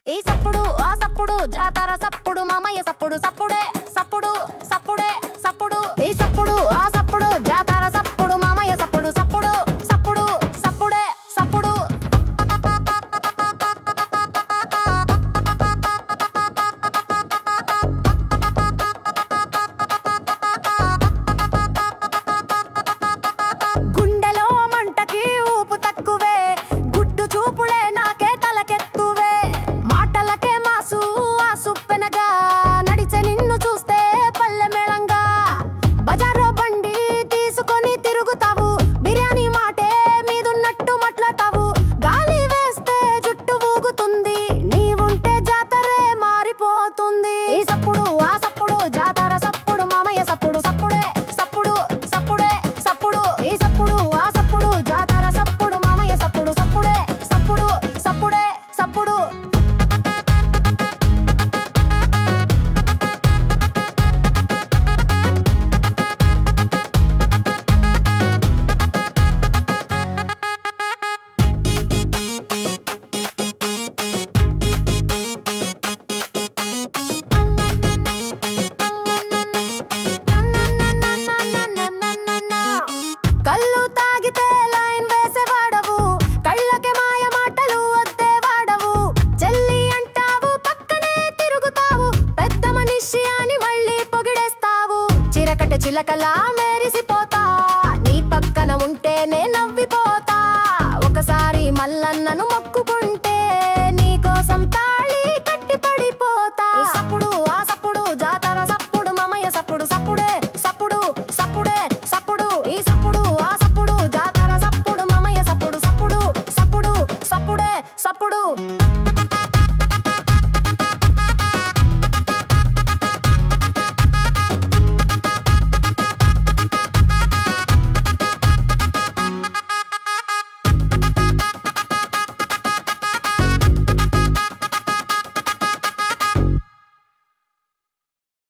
ఈ సప్పుడు ఆ సప్పుడు జాతర సప్పుడు మామయ్య సప్పుడు సప్పుడే సప్పుడు సప్పుడే సప్పుడు ఈ సప్పుడు ఆ సప్పుడు జాతర సప్పుడు మామయ్య సప్పుడు సప్పుడు సప్పుడు సప్పుడే సప్పుడు గుండెలో మంటకి ఊపు తక్కువే గుడ్డు చూపులే నాకే తలకెత్తువే మాటలకే మాసు ఆసు పెనగా నడిచే నిన్ను చూస్తే పల్లె మేళంగా బజార్లో బండి తీసుకొని తిరుగుతావు బిర్యానీ మాటే మీదున్నట్టు మాట్లాడతావు గాలి వేస్తే జుట్టు ఊగుతుంది నీవుంటే జాతరే మారిపోతుంది ఈ సప్పుడు ఆ సప్పుడు జాతర సప్పుడు మామయ్య సప్పుడు సప్పుడే సప్పుడు సప్పుడే సప్పుడు ఈ సప్పుడు ఆ సప్పుడు జాతర సప్పుడు మామయ్య సప్పుడు సప్పుడే సప్పుడు సప్పుడే సప్పుడు కళ్ళు తాగితే లైన్ వేసేవాడవు కళ్ళకే మాయ మాటలు వద్దే వాడవు చెల్లి అంటావు పక్కనే తిరుగుతావు పెద్ద మనిషి అని మళ్ళీ పొగిడేస్తావు చిరకట చిలకలా